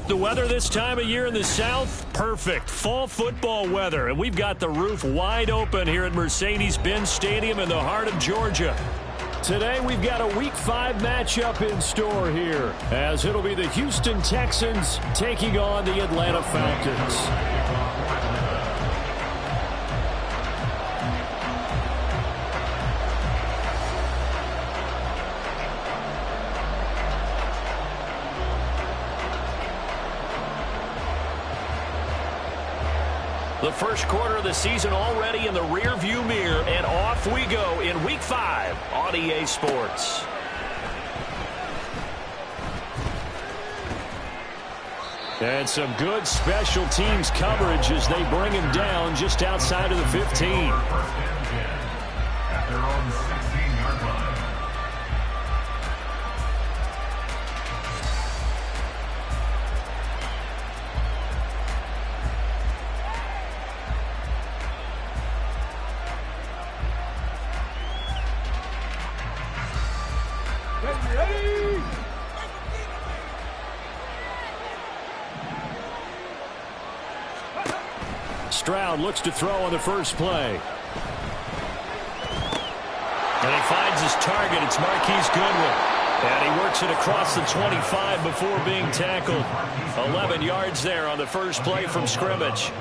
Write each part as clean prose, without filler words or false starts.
The weather this time of year in the South, perfect. Fall football weather. And we've got the roof wide open here at Mercedes-Benz Stadium in the heart of Georgia. Today we've got a Week 5 matchup in store here, as it'll be the Houston Texans taking on the Atlanta Falcons. The first quarter of the season already in the rear-view mirror, and off we go in Week 5 on EA Sports. And some good special teams coverage as they bring him down just outside of the 15. At their own 16-yard line. Stroud looks to throw on the first play. And he finds his target. It's Marquise Goodwin. And he works it across the 25 before being tackled. 11 yards there on the first play from scrimmage.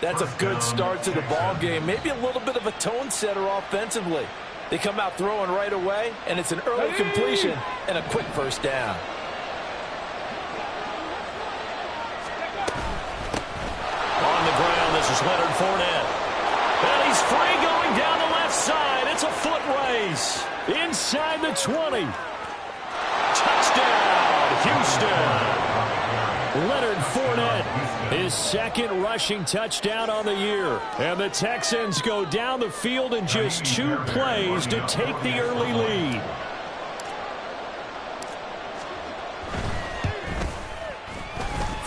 That's a good start to the ball game. Maybe a little bit of a tone setter offensively. They come out throwing right away, and it's an early completion and a quick first down. On the ground, this is Leonard Fournette. And he's free going down the left side. It's a foot race. Inside the 20. Touchdown, Houston. Leonard Fournette, his second rushing touchdown on the year. And the Texans go down the field in just 2 plays to take the early lead.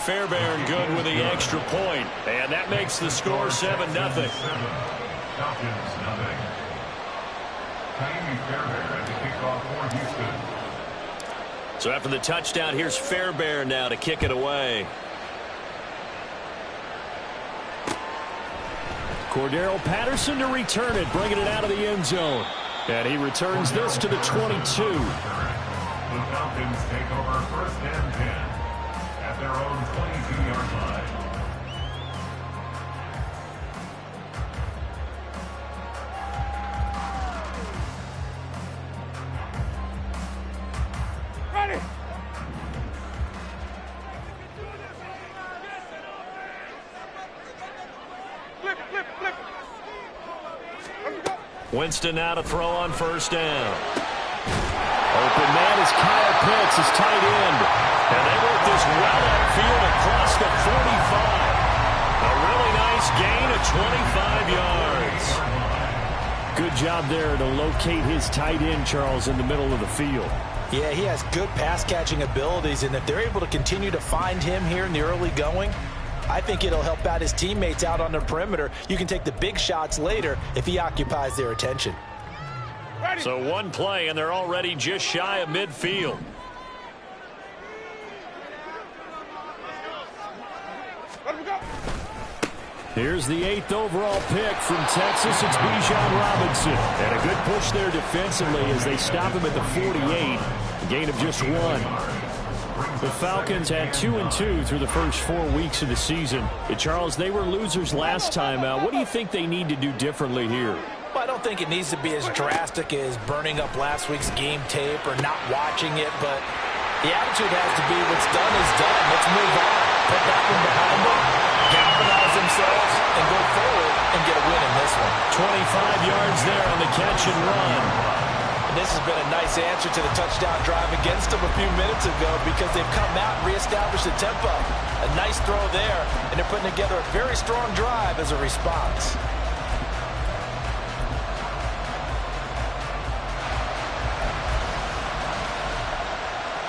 Fairbairn good with the extra point, and that makes the score 7-0. So after the touchdown, here's Fairbairn now to kick it away. Cordero Patterson to return it, bringing it out of the end zone. And he returns this to the 22. The Falcons take over first and 10. At their own 22-yard line. Ready. Flip, flip, flip. Winston now to throw on first down. Open man is Kyle Pitts, his tight end. And they work this well upfield across the 45. A really nice gain of 25 yards. Good job there to locate his tight end, Charles, in the middle of the field. Yeah, he has good pass-catching abilities, and if they're able to continue to find him here in the early going, I think it'll help out his teammates out on the perimeter. You can take the big shots later if he occupies their attention. So one play, and they're already just shy of midfield. Here's the 8th overall pick from Texas. It's Bijan Robinson. And a good push there defensively as they stop him at the 48. A gain of just 1. The Falcons had 2-2 through the first 4 weeks of the season. Charles, they were losers last time out. What do you think they need to do differently here? Well, I don't think it needs to be as drastic as burning up last week's game tape or not watching it, but the attitude has to be what's done is done. Let's move on. Put that one behind them, galvanize themselves, and go forward and get a win in this one. 25 yards there on the catch and run. And this has been a nice answer to the touchdown drive against them a few minutes ago because they've come out and reestablished the tempo. A nice throw there, and they're putting together a very strong drive as a response.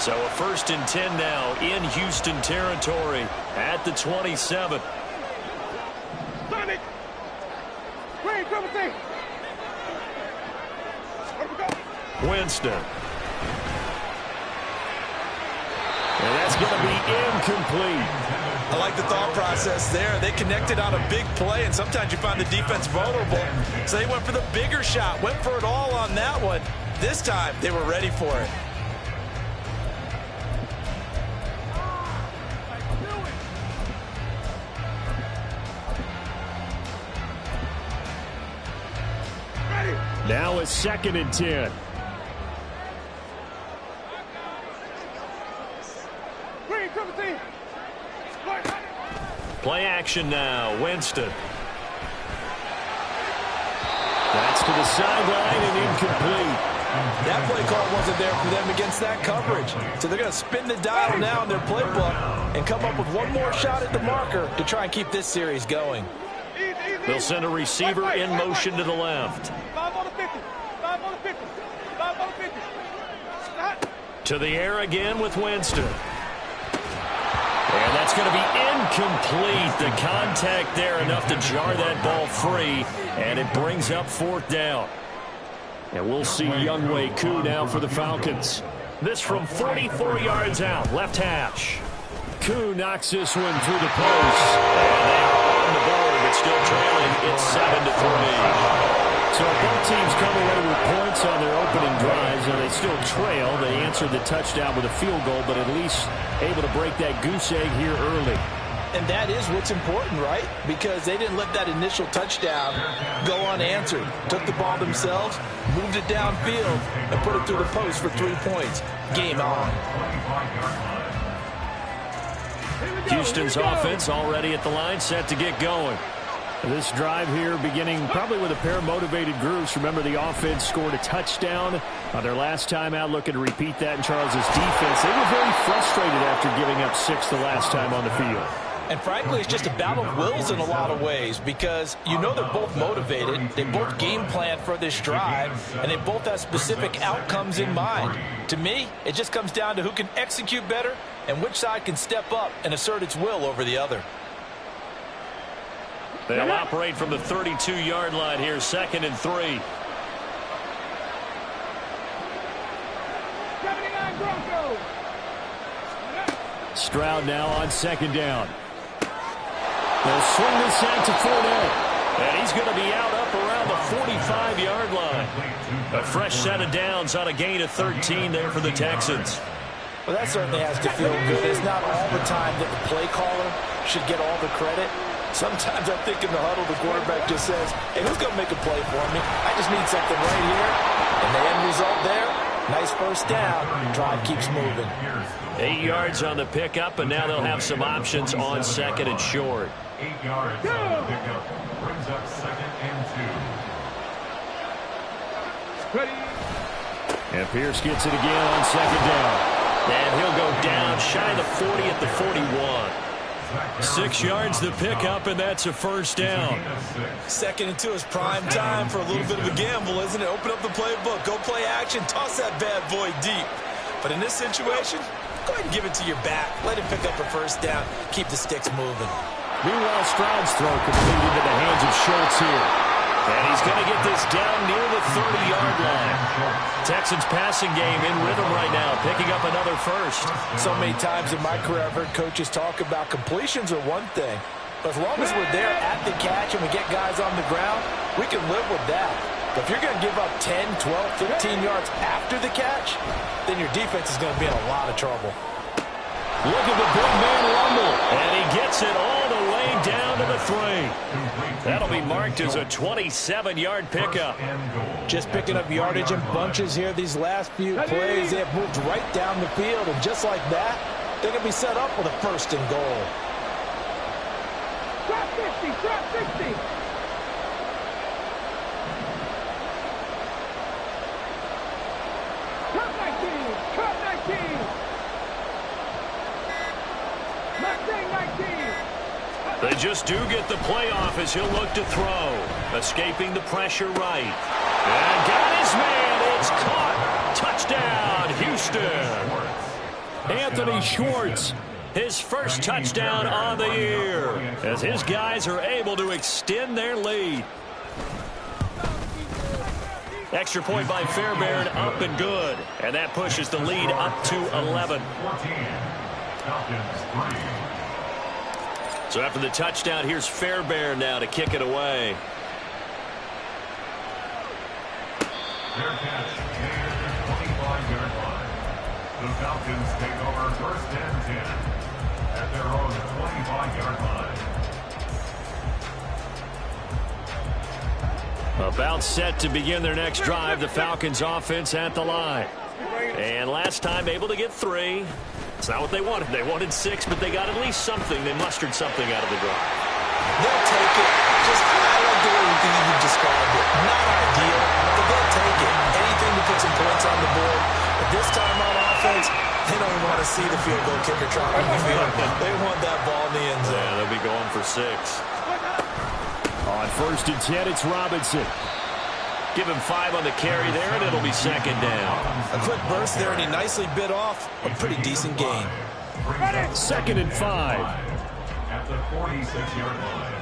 So a 1st and 10 now in Houston territory at the 27. Sonic! Wait, double thing! Winston. And that's going to be incomplete. I like the thought process there. They connected on a big play, and sometimes you find the defense vulnerable. So they went for the bigger shot, went for it all on that one. This time, they were ready for it. Now a 2nd and 10. Play action now. Winston. That's to the sideline and incomplete. That play call wasn't there for them against that coverage. So they're going to spin the dial now in their playbook and come up with one more shot at the marker to try and keep this series going. They'll send a receiver in motion to the left. 5 on the 50. 5 on the 50. 5 on the 50. To the air again with Winston. And that's going to be incomplete. The contact there enough to jar that ball free, and it brings up 4th down. And we'll see Younghoe Koo now for the Falcons. This from 44 yards out, left hash. Koo knocks this one through the post. And they are on the board, but still trailing. It's 7-3. So both teams come away with points on their opening drives, and they still trail. They answered the touchdown with a field goal, but at least able to break that goose egg here early. And that is what's important, right? Because they didn't let that initial touchdown go unanswered. Took the ball themselves, moved it downfield, and put it through the post for 3 points. Game on. Houston's offense already at the line, set to get going. This drive here beginning probably with a pair of motivated groups. Remember, the offense scored a touchdown on their last time out, looking to repeat that in Charles' defense. They were very frustrated after giving up 6 the last time on the field. And frankly, it's just a battle of wills in a lot of ways because you know they're both motivated, they both game plan for this drive, and they both have specific outcomes in mind. To me, it just comes down to who can execute better and which side can step up and assert its will over the other. They'll operate from the 32-yard line here, 2nd and 3. 79 Broncos. Stroud now on 2nd down. They'll swing this out to Fournette. And he's going to be out up around the 45-yard line. A fresh set of downs on a gain of 13 there for the Texans. Well, that certainly has to feel good. It's not all the time that the play caller should get all the credit. Sometimes I think in the huddle, the quarterback just says, hey, who's going to make a play for me? I just need something right here. And the end result there, nice first down. Drive keeps moving. 8 yards on the pickup, and now they'll have some options on 2nd and short. 8 yards on the pickup. Brings up 2nd and 2. Ready. And Pierce gets it again on 2nd down. And he'll go down shy of the 40 at the 41. 6 yards to pick up, and that's a first down. 2nd and 2 is prime time for a little bit of a gamble, isn't it? Open up the playbook, go play action, toss that bad boy deep. But in this situation, go ahead and give it to your back. Let him pick up a first down. Keep the sticks moving. Meanwhile, Stroud's throw complete into the hands of Schultz here. And he's going to get this down near the 30-yard line. Texans passing game in rhythm right now, picking up another first. So many times in my career, I've heard coaches talk about completions are one thing. But as long as we're there at the catch and we get guys on the ground, we can live with that. But if you're going to give up 10, 12, 15 yards after the catch, then your defense is going to be in a lot of trouble. Look at the big man rumble. And he gets it all the way down to the 3. That'll be marked as a 27-yard pickup. Just picking up yardage in bunches here these last few plays. They have moved right down the field, and just like that, they're going to be set up with a 1st and goal. Drop 50, drop 60. Drop 19, drop 19. Mustang 19. They just do get the playoff as he'll look to throw. Escaping the pressure right. And got his man. It's caught. Touchdown, Houston. Anthony Schwartz, his first touchdown on the year, as his guys are able to extend their lead. Extra point by Fairbairn, up and good. And that pushes the lead up to 11. Falcons 3. So after the touchdown, here's Fairbairn now to kick it away. Fair catch made at the 25-yard line. The Falcons take over first and 10 at their own 25-yard line. About set to begin their next drive, the Falcons offense at the line. And last time able to get 3. It's not what they wanted. They wanted 6, but they got at least something. They mustered something out of the drive. They'll take it. Just, I like the way you described it. Not ideal, but they'll take it. Anything to put some points on the board. But this time on offense, they don't want to see the field goal kicker trying to field. They want that ball in the end zone. Yeah, they'll be going for 6. On first and 10, it's Robinson. Give him 5 on the carry there, and it'll be second down. A quick burst there, and he nicely bit off a pretty decent gain. Second and 5. At the 46-yard line.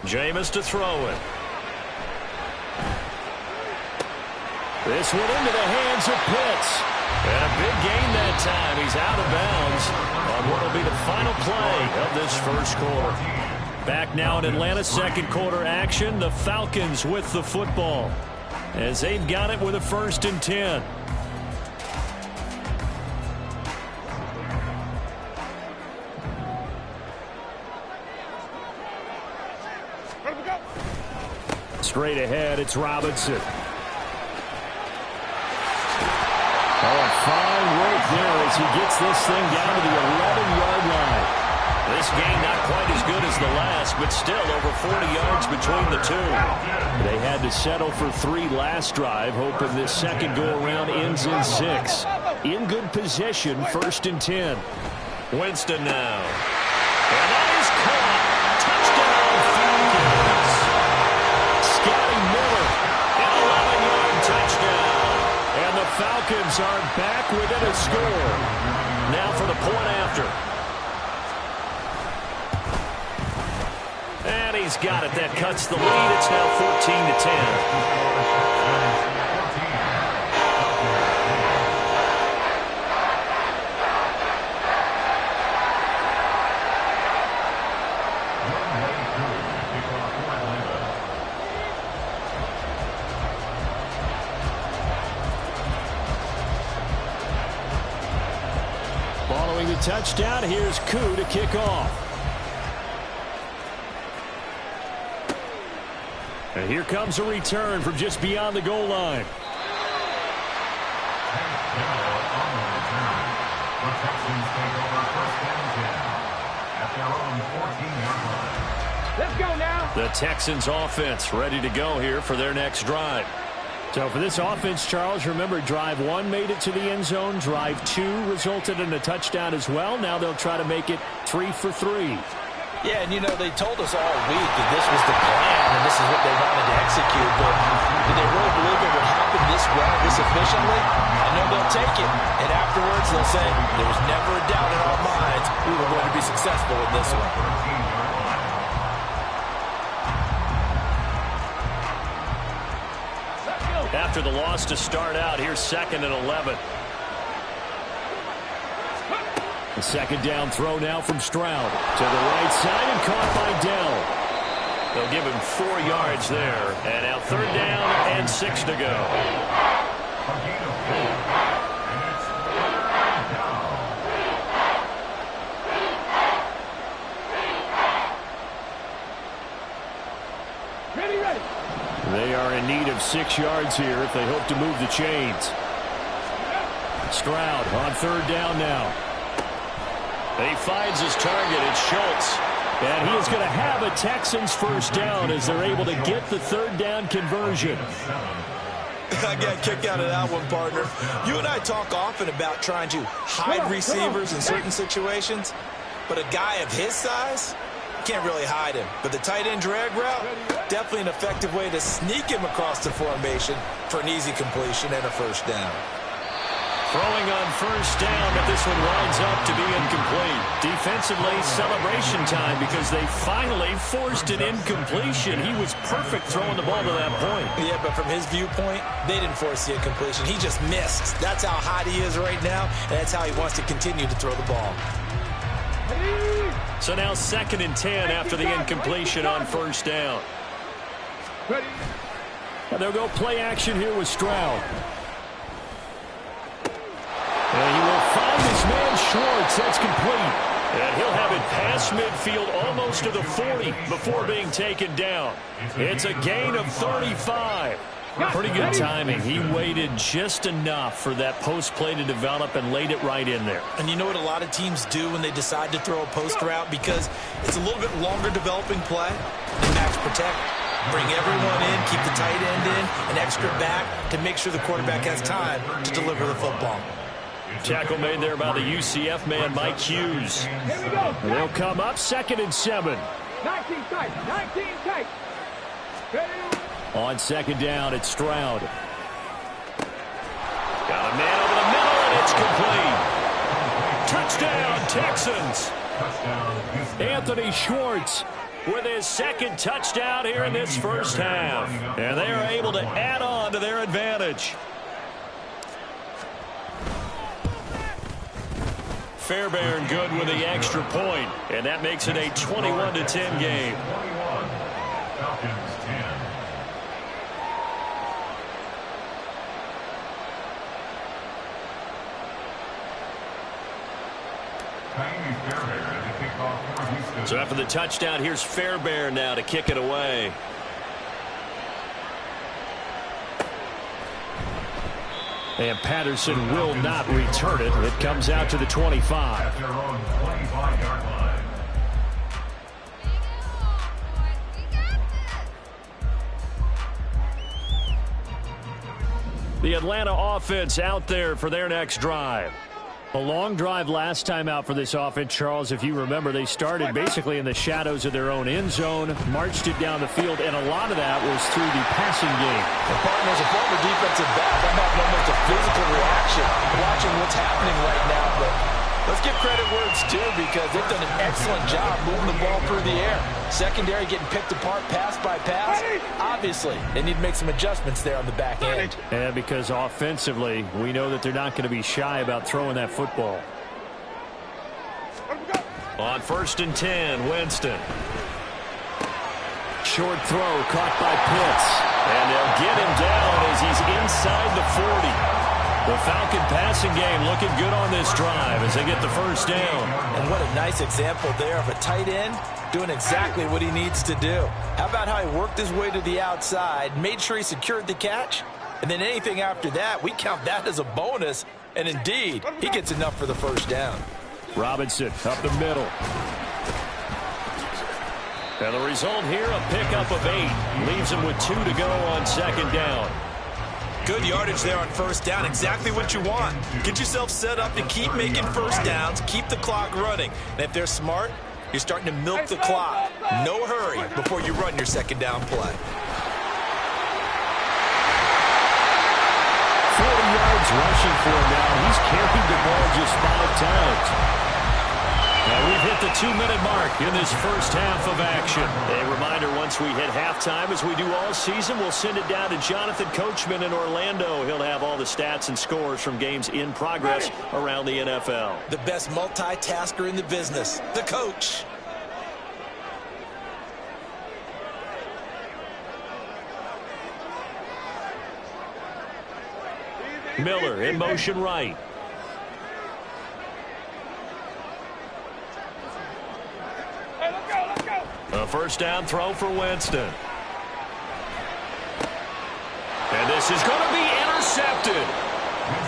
Jameis to throw it. This one into the hands of Pitts. And a big gain that time. He's out of bounds on what will be the final play of this first quarter. Back now in Atlanta, second quarter action. The Falcons with the football as they've got it with a first and 10. Straight ahead, it's Robinson. Oh, fine work there as he gets this thing down to the 11-yard line. This game not quite as good as the last, but still over 40 yards between the two. They had to settle for 3 last drive, hoping this second go-around ends in 6. In good position, first and 10. Winston now. And that is caught. Touchdown, Falcons. Scotty Miller, an 11-yard touchdown. And the Falcons are back within a score. Now for the point after. And he's got it. That cuts the lead. It's now 14-10. Following the touchdown, here's Koo to kick off. And here comes a return from just beyond the goal line. Let's go now. The Texans offense ready to go here for their next drive. So for this offense, Charles, remember drive 1 made it to the end zone. Drive 2 resulted in a touchdown as well. Now they'll try to make it 3 for 3. Yeah, and you know, they told us all week that this was the plan and this is what they wanted to execute, but did they really believe it would happen this well, this efficiently? I know they'll take it, and afterwards they'll say, there was never a doubt in our minds we were going to be successful in this one. After the loss to start out, here's second and 11. The second down throw now from Stroud to the right side and caught by Dell. They'll give him 4 yards there. And now third down and 6 to go. They are in need of 6 yards here if they hope to move the chains. Stroud on third down now. He finds his target. It's Schultz. And he is going to have a Texans first down as they're able to get the third down conversion. I got a kick out of that one, partner. You and I talk often about trying to hide receivers in certain situations, but a guy of his size, can't really hide him. But the tight end drag route, definitely an effective way to sneak him across the formation for an easy completion and a first down. Throwing on first down, but this one winds up to be incomplete. Defensively, celebration time because they finally forced an incompletion. He was perfect throwing the ball to that point. Yeah, but from his viewpoint, they didn't force the incompletion. He just missed. That's how hot he is right now, and that's how he wants to continue to throw the ball. So now 2nd and 10 after the incompletion on first down. And they'll go play action here with Stroud. And he will find his man Schwartz. That's complete. And he'll have it past midfield almost to the 40 before being taken down. It's a gain of 35. Pretty good timing. He waited just enough for that post play to develop and laid it right in there. And you know what a lot of teams do when they decide to throw a post route? Because it's a little bit longer developing play. They max protect. Bring everyone in, keep the tight end in, an extra back to make sure the quarterback has time to deliver the football. Tackle made there by the UCF man, Mike Hughes. They'll come up 2nd and 7. 19 tight, 19 tight. On 2nd down, it's Stroud. Got a man over the middle, and it's complete. Touchdown, Texans. Anthony Schwartz with his 2nd touchdown here in this first half. And they are able to add on to their advantage. Fairbairn good with the extra point, and that makes it a 21-10 game. Falcons 10. So after the touchdown, here's Fairbairn now to kick it away. And Patterson will not return it. It comes out to the 25. At their own 25-yard line. The Atlanta offense out there for their next drive. A long drive last time out for this offense, Charles. If you remember, they started basically in the shadows of their own end zone, marched it down the field, and a lot of that was through the passing game. The partner's a former defensive back. I'm having almost a physical reaction watching what's happening right now. But let's give credit where it's due because they've done an excellent job moving the ball through the air. Secondary getting picked apart pass by pass. Obviously, they need to make some adjustments there on the back end. And because offensively, we know that they're not going to be shy about throwing that football. On 1st and 10, Winston. Short throw caught by Pitts. And they'll get him down as he's inside the 40. The Falcon passing game looking good on this drive as they get the first down. And what a nice example there of a tight end doing exactly what he needs to do. How about how he worked his way to the outside, made sure he secured the catch, and then anything after that, we count that as a bonus. And indeed, he gets enough for the first down. Robinson up the middle. And the result here, a pickup of 8. Leaves him with 2 to go on 2nd down. Good yardage there on first down. Exactly what you want. Get yourself set up to keep making first downs, keep the clock running. And if they're smart, you're starting to milk the clock. No hurry before you run your 2nd down play. 40 yards rushing for him now. He's carried the ball just 5 times. Now we've hit the 2-minute mark in this first half of action. A reminder, once we hit halftime, as we do all season, we'll send it down to Jonathan Coachman in Orlando. He'll have all the stats and scores from games in progress around the NFL. The best multitasker in the business, the coach. Miller in motion right. A first down throw for Winston. And this is going to be intercepted.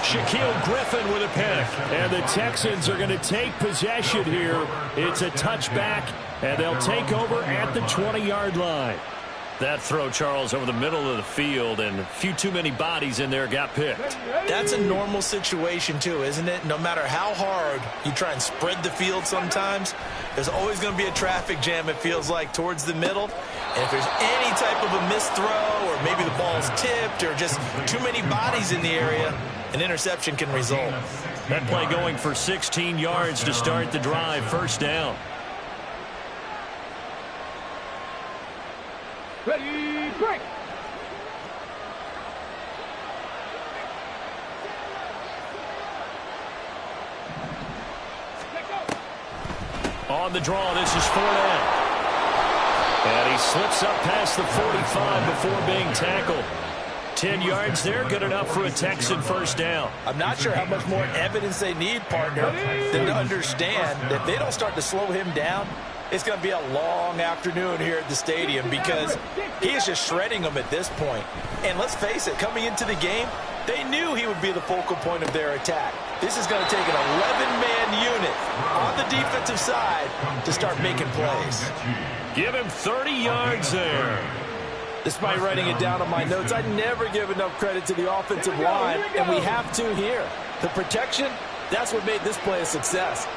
Shaquille Griffin with a pick. And the Texans are going to take possession here. It's a touchback, and they'll take over at the 20-yard line. That throw, Charles, over the middle of the field, and a few too many bodies in there got picked. That's a normal situation, too, isn't it? No matter how hard you try and spread the field sometimes, there's always going to be a traffic jam, it feels like, towards the middle. And if there's any type of a missed throw, or maybe the ball's tipped, or just too many bodies in the area, an interception can result. That play going for 16 yards to start the drive, first down. Ready, break. On the draw, this is 4 down. And he slips up past the 45 before being tackled. 10 yards there, good enough for a Texan first down. I'm not sure how much more evidence they need, partner, than to understand that if they don't start to slow him down, it's going to be a long afternoon here at the stadium because he is just shredding them at this point. And let's face it, coming into the game, they knew he would be the focal point of their attack. This is going to take an 11-man unit on the defensive side to start making plays. Give him 30 yards there. Despite writing it down on my notes, I never give enough credit to the offensive line, and we have to here. The protection, that's what made this play a success.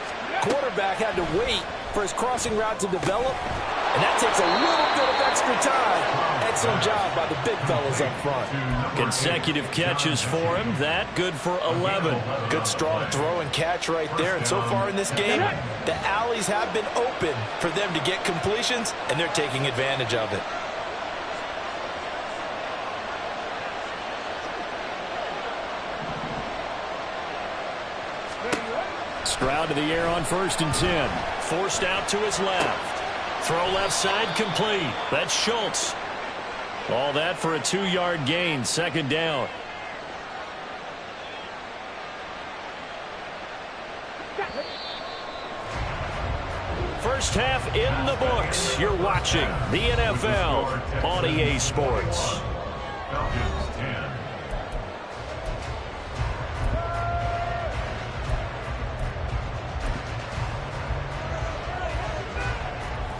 Quarterback had to wait for his crossing route to develop, and that takes a little bit of extra time. Excellent job by the big fellas up front. Consecutive catches for him. That good for 11. Good strong throw and catch right there. And so far in this game, the alleys have been open for them to get completions, and they're taking advantage of it. Stroud to the air on 1st and 10. Forced out to his left. Throw left side complete. That's Schultz. All that for a 2-yard gain. Second down. First half in the books. You're watching the NFL on EA Sports. Falcons 10.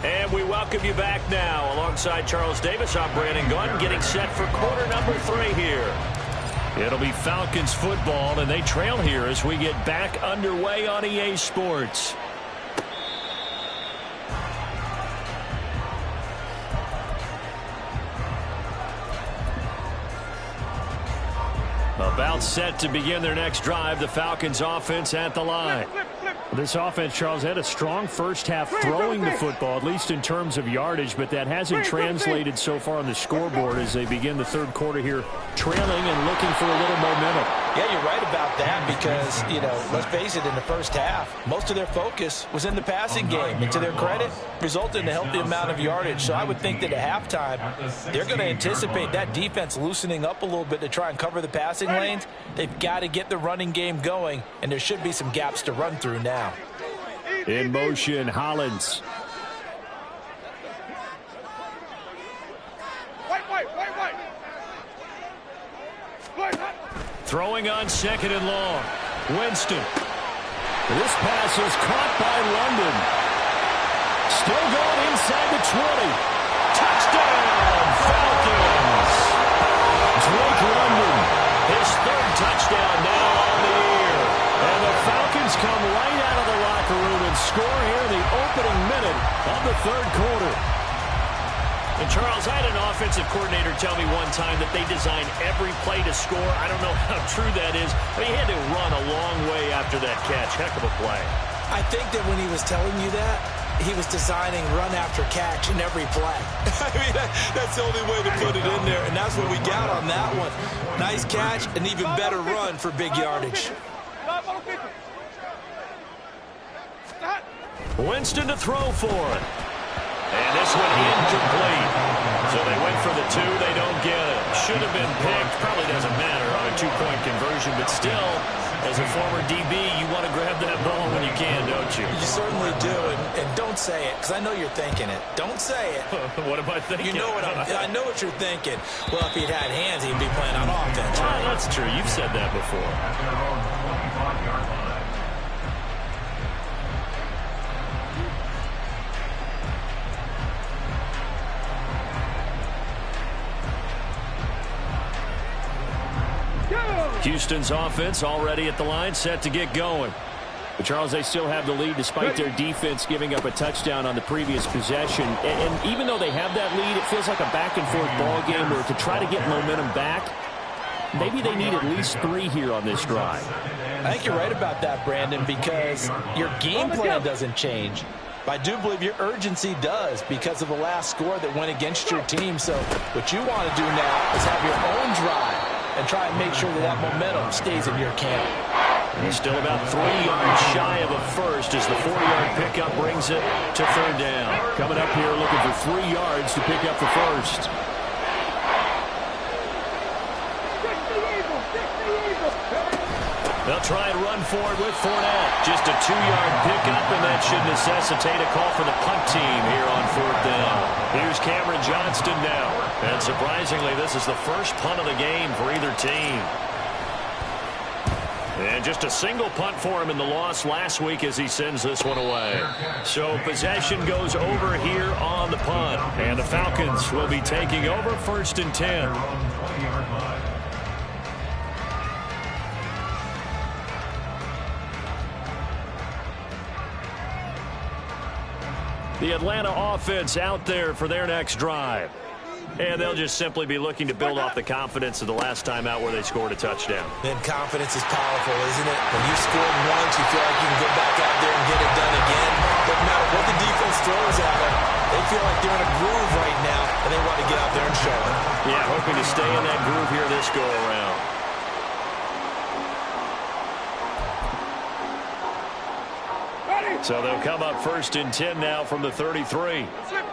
And we welcome you back now. Alongside Charles Davis, I'm Brandon Gunn, getting set for quarter number 3 here. It'll be Falcons football, and they trail here as we get back underway on EA Sports. About set to begin their next drive, the Falcons offense at the line. This offense, Charles, had a strong first half throwing the football, at least in terms of yardage, but that hasn't translated so far on the scoreboard as they begin the third quarter here, trailing and looking for a little momentum. Yeah, you're right about that because, you know, let's face it, in the first half, most of their focus was in the passing game. And to their credit, resulted in a healthy amount of yardage. So I would think that at halftime, they're going to anticipate that defense loosening up a little bit to try and cover the passing lanes. They've got to get the running game going, and there should be some gaps to run through now. In motion, Hollins. Throwing on 2nd and long. Winston. This pass is caught by London. Still going inside the 20. Touchdown, Falcons. Drake London, his 3rd touchdown now on the year. And the Falcons come right out of the locker room and score here in the opening minute of the 3rd quarter. And, Charles, I had an offensive coordinator tell me one time that they design every play to score. I don't know how true that is, but he had to run a long way after that catch. Heck of a play. I think that when he was telling you that, he was designing run after catch in every play. I mean, that's the only way to put it in there, and that's what we got on that one. Nice catch, an even better run for big yardage. Winston to throw for it. And this one incomplete. So they went for the 2. They don't get it. Should have been picked. Probably doesn't matter on a 2-point conversion. But still, as a former DB, you want to grab that ball when you can, don't you? You certainly do. And don't say it, because I know you're thinking it. Don't say it. What am I thinking? You know what I know what you're thinking. Well, if he'd had hands, he'd be playing on offense. Well, that's true. You've said that before. At their own 25-yard line. Houston's offense already at the line, set to get going. But Charles, they still have the lead despite their defense giving up a touchdown on the previous possession. And even though they have that lead, it feels like a back-and-forth ball game where to try to get momentum back, maybe they need at least 3 here on this drive. I think you're right about that, Brandon, because your game plan doesn't change. But I do believe your urgency does because of the last score that went against your team. So what you want to do now is have your own drive and try and make sure that momentum stays in your camp. He's still about 3 yards shy of a first as the 40-yard pickup brings it to 3rd down. Coming up here looking for 3 yards to pick up the first. They'll try and run for it with Fournette. Just a 2-yard pickup, and that should necessitate a call for the punt team here on 4th down. Here's Cameron Johnston now. And surprisingly, this is the first punt of the game for either team. And just a single punt for him in the loss last week as he sends this one away. So possession goes over here on the punt. And the Falcons will be taking over 1st and 10. The Atlanta offense out there for their next drive. And they'll just simply be looking to build off the confidence of the last time out where they scored a touchdown. And confidence is powerful, isn't it? When you scored once, you feel like you can go back out there and get it done again. Doesn't matter what the defense throws at them. They feel like they're in a groove right now, and they want to get out there and show it. Yeah, hoping to stay in that groove here this go-around. So they'll come up 1st and 10 now from the 33. Flip.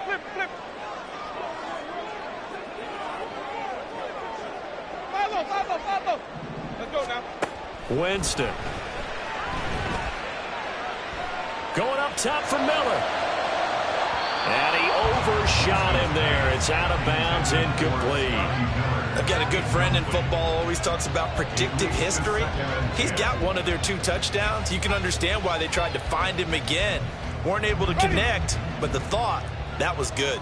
Follow. Let's go now. Winston. Going up top for Miller. And he overshot him there. It's out of bounds, incomplete. I've got a good friend in football, always talks about predictive history. He's got one of their 2 touchdowns. You can understand why they tried to find him again. Weren't able to connect, but the thought, that was good.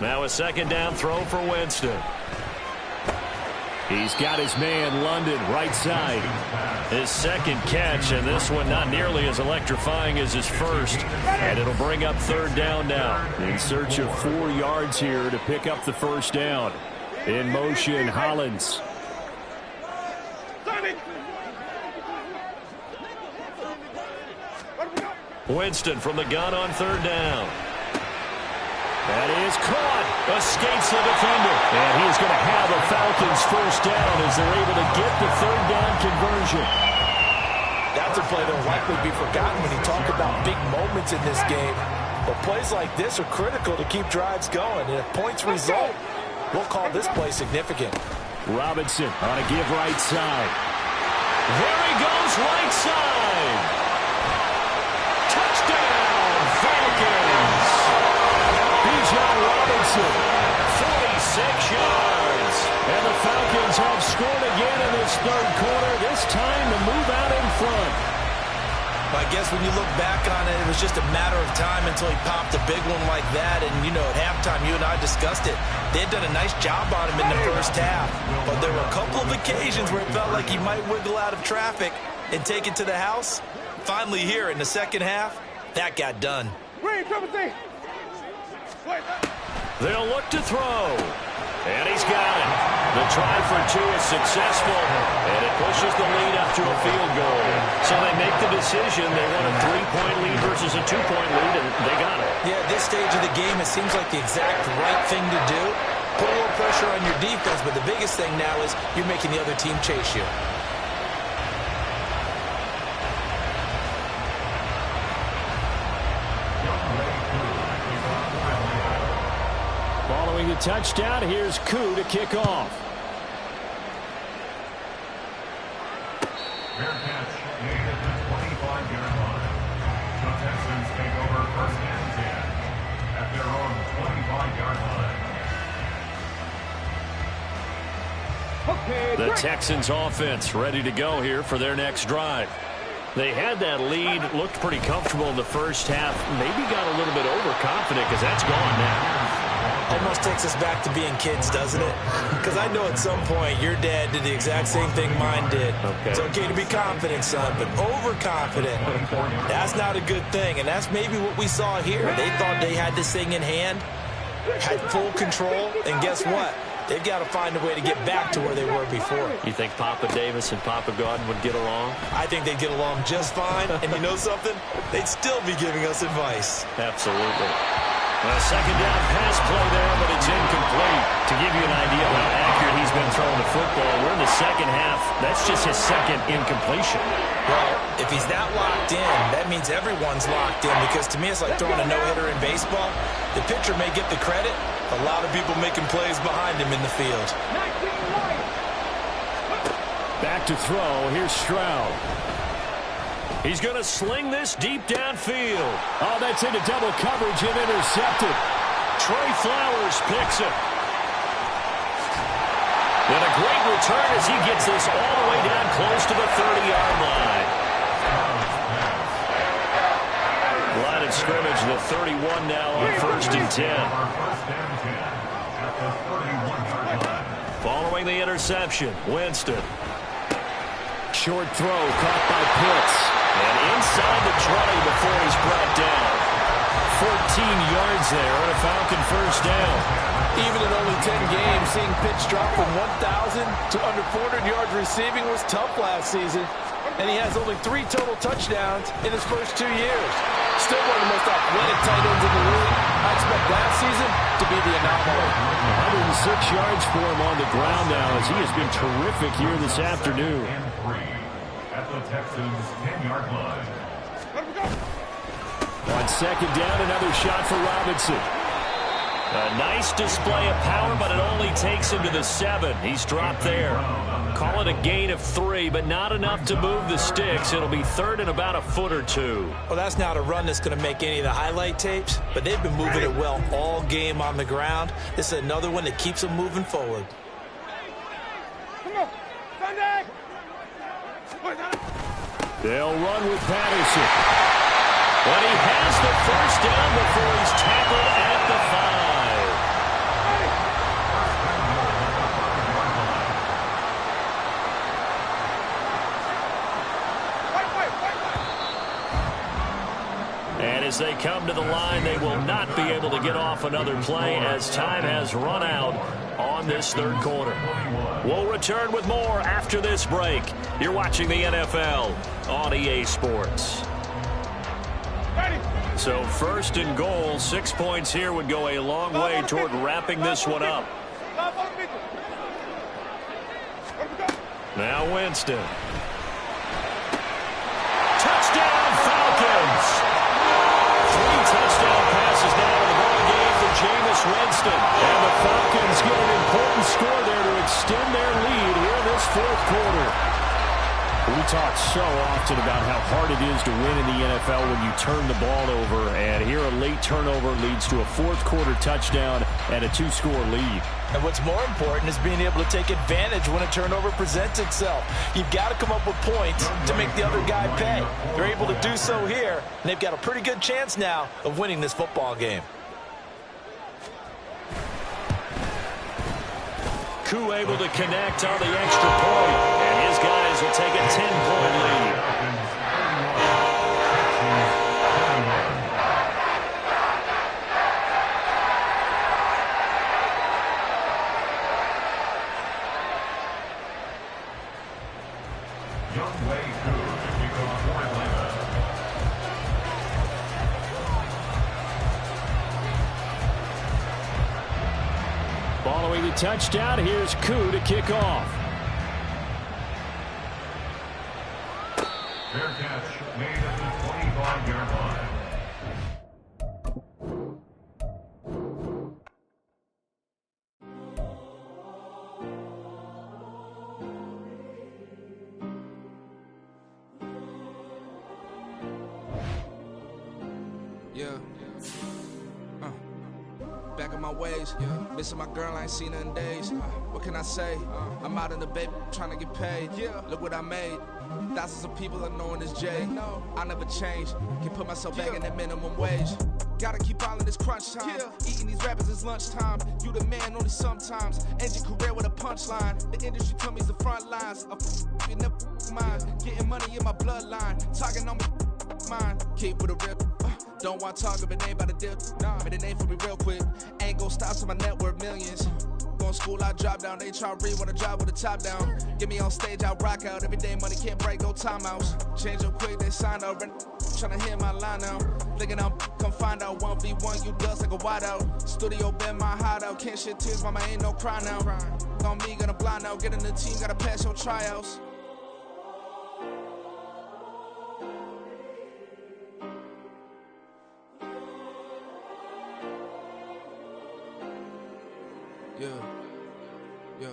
Now a 2nd down throw for Winston. He's got his man, London, right side. His 2nd catch, and this one not nearly as electrifying as his first. And it'll bring up 3rd down now. In search of 4 yards here to pick up the 1st down. In motion, Hollins. Winston from the gun on 3rd down. That is caught. Escapes the defender. And he's going to have a Falcons 1st down as they're able to get the 3rd down conversion. That's a play that will likely be forgotten when you talk about big moments in this game. But plays like this are critical to keep drives going. And if points result, we'll call this play significant. Robinson on a give right side. There he goes, right side. Touchdown, Falcons. Bijan Robinson, 46 yards. And the Falcons have scored again in this 3rd quarter, this time to move out in front. I guess when you look back on it, it was just a matter of time until he popped a big one like that. And, you know, at halftime, you and I discussed it. They had done a nice job on him in the 1st half. But there were a couple of occasions where it felt like he might wiggle out of traffic and take it to the house. Finally here in the 2nd half, that got done. They'll look to throw. And he's got it. The try for 2 is successful, and it pushes the lead up to a field goal. So they make the decision. They want a 3-point lead versus a 2-point lead, and they got it. Yeah, at this stage of the game, it seems like the exact right thing to do. Put a little pressure on your defense, but the biggest thing now is you're making the other team chase you. Following the touchdown, here's Koo to kick off. Fair catch made at the 25-yard line. The Texans take over 1st and 10 at their own 25-yard line. The Texans offense ready to go here for their next drive. They had that lead, looked pretty comfortable in the 1st half, maybe got a little bit overconfident because that's gone now. Almost takes us back to being kids, doesn't it? Because I know at some point your dad did the exact same thing mine did. Okay. It's okay to be confident, son, but overconfident, that's not a good thing. And that's maybe what we saw here. They thought they had this thing in hand, had full control, and guess what? They've got to find a way to get back to where they were before. You think Papa Davis and Papa Godwin would get along? I think they'd get along just fine, and you know something? They'd still be giving us advice. Absolutely. A second down pass play there, but it's incomplete. To give you an idea of how accurate he's been throwing the football, we're in the second half. That's just his second incompletion. Well, if he's that locked in, that means everyone's locked in, because to me it's like throwing a no-hitter in baseball. The pitcher may get the credit, a lot of people making plays behind him in the field. Back to throw. Here's Stroud. He's going to sling this deep downfield. Oh, that's into double coverage and intercepted. Trey Flowers picks it. And a great return as he gets this all the way down close to the 30-yard line. Line of scrimmage, the 31 now on 1st and 10. Following the interception, Winston. Short throw caught by Pitts. And inside the 20 before he's brought down. 14 yards there and a Falcon first down. Even in only 10 games, seeing Pitts drop from 1,000 to under 400 yards receiving was tough last season. And he has only 3 total touchdowns in his first 2 years. Still one of the most athletic tight ends in the league. I expect last season to be the anomaly. 106 yards for him on the ground now as he has been terrific here this afternoon. At the Texans' 10-yard line. On second down, another shot for Robinson. A nice display of power, but it only takes him to the 7. He's dropped there. Call it a gain of 3, but not enough to move the sticks. It'll be third and about a foot or 2. Well, that's not a run that's going to make any of the highlight tapes, but they've been moving it well all game on the ground. This is another one that keeps them moving forward. They'll run with Patterson. But he has the first down before he's tackled at the 5. And as they come to the line, they will not be able to get off another play as time has run out on this third quarter. We'll return with more after this break. You're watching the NFL on EA Sports. So first and goal, 6 points here would go a long way toward wrapping this one up. Now Winston. Touchdown Falcons! 3 touchdown passes now in the ball game for Jameis Winston. And the Falcons get an important score there to extend their lead here in this fourth quarter. We talk so often about how hard it is to win in the NFL when you turn the ball over, and here a late turnover leads to a fourth quarter touchdown and a 2-score lead. And what's more important is being able to take advantage when a turnover presents itself. You've got to come up with points to make the other guy pay. They're able to do so here, and they've got a pretty good chance now of winning this football game. Koo able to connect on the extra point, and his guys will take a 10-point lead. Younghoe Koo to kick off for Atlanta. Following the touchdown, here's Koo to kick off. Fair catch made at the 25-yard line. Yeah. Back on my ways. Missing my girl, I ain't seen her in days. What can I say? I'm out in the baby, trying to get paid. Look what I made. Thousands of people are knowing this Jay. I never change. Can put myself back in that minimum wage. Gotta keep all in this crunch time. Eating these rappers is lunchtime. You the man only sometimes. End your career with a punchline. The industry tell me's the front lines. You never mind. Getting money in my bloodline. Talking on me mine. Keep with a rip. Don't want to talk if it ain't about the dip. Made a name for me real quick. Ain't gon' stop till my net worth millions. Going school, I drop down. They try to read when I drive with the top down. Get me on stage, I rock out. Every day money can't break, no timeouts. Change up quick, they sign up. Tryna hear my line now. Thinking I'm come find out 1v1, you dust like a wideout. Studio been my hideout. Can't shed tears, mama ain't no cry now. On me, gonna blind out. Get in the team, gotta pass your tryouts. Yeah.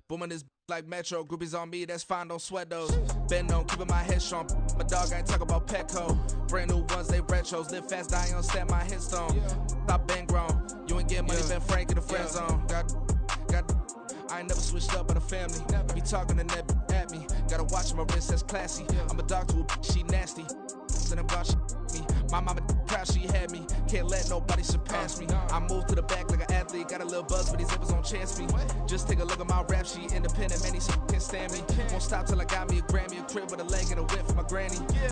Booming this like Metro. Groupies on me, that's fine, don't sweat those. Been on, keeping my head strong. My dog ain't talk about Petco. Brand new ones, they retros. Live fast, die on set, my headstone. Stop been grown. You ain't getting money, been Frank in the friend zone. Got. I ain't never switched up on the family. Be talking to that at me. Gotta watch my wrist, that's classy. I'm a dog to a she nasty. Then I'm gone, she me. My mama proud she had me. Can't let nobody surpass me. I moved to the back like an athlete. Got a little buzz, but these zippers don't chance me. Just take a look at my rap sheet. Independent, man, these can't stand me. Won't stop till I got me a Grammy, a crib with a leg and a whip for my granny.